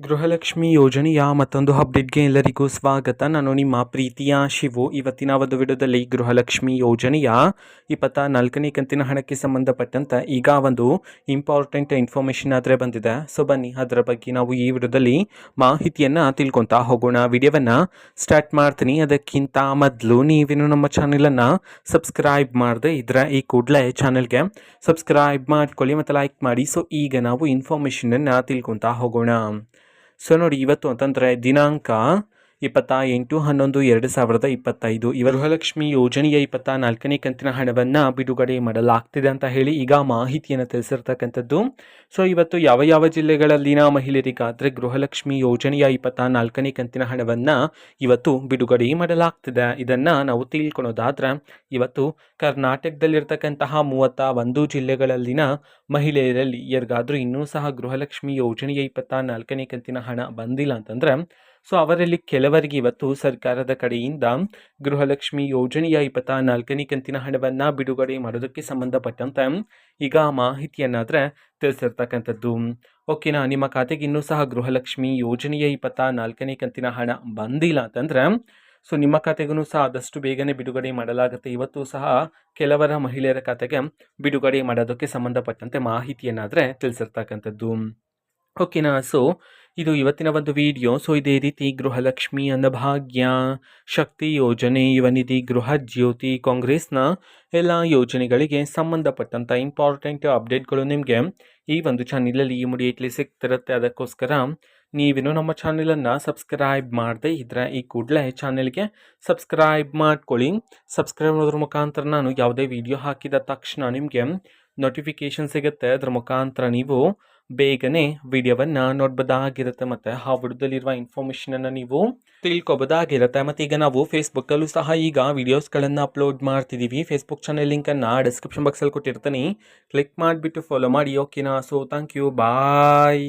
ಗೃಹಲಕ್ಷ್ಮಿ ಯೋಜನೆಯ ಮತ್ತೊಂದು ಅಪ್ಡೇಟ್ಗೆ ಎಲ್ಲರಿಗೂ ಸ್ವಾಗತ. ನಾನು ನಿಮ್ಮ ಪ್ರೀತಿಯ ಶಿವು. ಇವತ್ತಿನ ಒಂದು ವಿಡಿಯೋದಲ್ಲಿ ಗೃಹಲಕ್ಷ್ಮಿ ಯೋಜನೆಯ 24ನೇ ಕಂತಿನ ಹಣಕ್ಕೆ ಸಂಬಂಧಪಟ್ಟಂತೆ ಈಗ ಒಂದು ಇಂಪಾರ್ಟೆಂಟ್ ಇನ್ಫಾರ್ಮೇಷನ್ ಆದರೆ ಬಂದಿದೆ. ಸೊ ಬನ್ನಿ ಅದರ ಬಗ್ಗೆ ನಾವು ಈ ವಿಡಿಯೋದಲ್ಲಿ ಮಾಹಿತಿಯನ್ನು ತಿಳ್ಕೊತಾ ಹೋಗೋಣ. ವಿಡಿಯೋವನ್ನು ಸ್ಟಾರ್ಟ್ ಮಾಡ್ತೀನಿ. ಅದಕ್ಕಿಂತ ಮೊದಲು ನೀವೇನು ನಮ್ಮ ಚಾನೆಲನ್ನು ಸಬ್ಸ್ಕ್ರೈಬ್ ಮಾಡದೆ ಇದ್ರೆ ಈ ಕೂಡಲೇ ಚಾನೆಲ್ಗೆ ಸಬ್ಸ್ಕ್ರೈಬ್ ಮಾಡ್ಕೊಳ್ಳಿ ಮತ್ತು ಲೈಕ್ ಮಾಡಿ. ಸೊ ಈಗ ನಾವು ಇನ್ಫಾರ್ಮೇಷನನ್ನು ತಿಳ್ಕೊತಾ ಹೋಗೋಣ. ಸೊ ನೋಡಿ, ಇವತ್ತು ಅಂತಂದರೆ ದಿನಾಂಕ 28/11/2025 ಗೃಹಲಕ್ಷ್ಮಿ ಯೋಜನೆಯ 24ನೇ ಕಂತಿನ ಹಣವನ್ನು ಬಿಡುಗಡೆ ಮಾಡಲಾಗ್ತಿದೆ ಅಂತ ಹೇಳಿ ಈಗ ಮಾಹಿತಿಯನ್ನು ತಿಳಿಸಿರ್ತಕ್ಕಂಥದ್ದು. ಸೊ ಇವತ್ತು ಯಾವ ಯಾವ ಜಿಲ್ಲೆಗಳಲ್ಲಿನ ಮಹಿಳೆಯರಿಗಾದರೆ ಗೃಹಲಕ್ಷ್ಮಿ ಯೋಜನೆಯ 24ನೇ ಕಂತಿನ ಹಣವನ್ನು ಇವತ್ತು ಬಿಡುಗಡೆ ಮಾಡಲಾಗ್ತಿದೆ, ಇದನ್ನು ನಾವು ತಿಳ್ಕೊಳೋದಾದ್ರೆ ಇವತ್ತು ಕರ್ನಾಟಕದಲ್ಲಿರ್ತಕ್ಕಂತಹ 31 ಜಿಲ್ಲೆಗಳಲ್ಲಿನ ಮಹಿಳೆಯರಲ್ಲಿ ಯಾರಿಗಾದರೂ ಇನ್ನೂ ಸಹ ಗೃಹಲಕ್ಷ್ಮಿ ಯೋಜನೆಯ 24ನೇ ಕಂತಿನ ಹಣ ಬಂದಿಲ್ಲ ಅಂತಂದರೆ ಸೊ ಅವರಲ್ಲಿ ಕೆಲವರಿಗೆ ಇವತ್ತು ಸರ್ಕಾರದ ಕಡೆಯಿಂದ ಗೃಹಲಕ್ಷ್ಮಿ ಯೋಜನೆಯ 24ನೇ ಕಂತಿನ ಹಣವನ್ನು ಬಿಡುಗಡೆ ಮಾಡೋದಕ್ಕೆ ಸಂಬಂಧಪಟ್ಟಂತೆ ಈಗ ಮಾಹಿತಿಯನ್ನಾದರೆ ತಿಳಿಸಿರ್ತಕ್ಕಂಥದ್ದು. ಓಕೆನಾ, ನಿಮ್ಮ ಖಾತೆಗೆ ಇನ್ನೂ ಸಹ ಗೃಹಲಕ್ಷ್ಮಿ ಯೋಜನೆಯ 24ನೇ ಕಂತಿನ ಹಣ ಬಂದಿಲ್ಲ ಅಂತಂದರೆ ಸೊ ನಿಮ್ಮ ಖಾತೆಗೂ ಸಹ ಆದಷ್ಟು ಬೇಗನೆ ಬಿಡುಗಡೆ ಮಾಡಲಾಗುತ್ತೆ. ಇವತ್ತು ಸಹ ಕೆಲವರ ಮಹಿಳೆಯರ ಖಾತೆಗೆ ಬಿಡುಗಡೆ ಮಾಡೋದಕ್ಕೆ ಸಂಬಂಧಪಟ್ಟಂತೆ ಮಾಹಿತಿಯನ್ನಾದರೆ ತಿಳಿಸಿರ್ತಕ್ಕಂಥದ್ದು. ಓಕೆನಾ, ಸೊ ಇದು ಇವತ್ತಿನ ಒಂದು ವಿಡಿಯೋ. ಸೊ ಇದೇ ರೀತಿ ಗೃಹಲಕ್ಷ್ಮಿ, ಅನ್ನಭಾಗ್ಯ, ಶಕ್ತಿ ಯೋಜನೆ, ಯುವನಿಧಿ, ಗೃಹ ಜ್ಯೋತಿ, ಕಾಂಗ್ರೆಸ್ನ ಎಲ್ಲ ಯೋಜನೆಗಳಿಗೆ ಸಂಬಂಧಪಟ್ಟಂಥ ಇಂಪಾರ್ಟೆಂಟ್ ಅಪ್ಡೇಟ್ಗಳು ನಿಮಗೆ ಈ ಒಂದು ಚಾನಲಲ್ಲಿ ಇಮಿಡಿಯೇಟ್ಲಿ ಸಿಗ್ತಿರುತ್ತೆ. ಅದಕ್ಕೋಸ್ಕರ ನೀವೇನು ನಮ್ಮ ಚಾನಲನ್ನು ಸಬ್ಸ್ಕ್ರೈಬ್ ಮಾಡದೆ ಇದ್ದರೆ ಈ ಕೂಡಲೇ ಚಾನಲ್ಗೆ ಸಬ್ಸ್ಕ್ರೈಬ್ ಮಾಡ್ಕೊಳ್ಳಿ. ಸಬ್ಸ್ಕ್ರೈಬ್ ಮಾಡೋದ್ರ ಮುಖಾಂತರ ನಾನು ಯಾವುದೇ ವಿಡಿಯೋ ಹಾಕಿದ ತಕ್ಷಣ ನಿಮಗೆ ನೋಟಿಫಿಕೇಷನ್ ಸಿಗುತ್ತೆ. ಅದರ ಮುಖಾಂತರ ನೀವು ಬೇಗನೆ ವಿಡಿಯೋವನ್ನು ನೋಡ್ಬೋದಾಗಿರುತ್ತೆ ಮತ್ತು ಆ ವಿಡಿಯೋದಲ್ಲಿರುವ ಇನ್ಫಾರ್ಮೇಷನನ್ನು ನೀವು ತಿಳ್ಕೊಬೋದಾಗಿರುತ್ತೆ. ಮತ್ತು ಈಗ ನಾವು ಫೇಸ್ಬುಕ್ಕಲ್ಲೂ ಸಹ ಈಗ ವಿಡಿಯೋಸ್ಗಳನ್ನು ಅಪ್ಲೋಡ್ ಮಾಡ್ತಿದ್ದೀವಿ. ಫೇಸ್ಬುಕ್ ಚಾನಲ್ ಲಿಂಕನ್ನು ಡಿಸ್ಕ್ರಿಪ್ಷನ್ ಬಾಕ್ಸಲ್ಲಿ ಕೊಟ್ಟಿರ್ತೀನಿ, ಕ್ಲಿಕ್ ಮಾಡಿಬಿಟ್ಟು ಫಾಲೋ ಮಾಡಿ. ಓಕೆನಾ, ಸೊ ಥ್ಯಾಂಕ್ ಯು, ಬಾಯ್.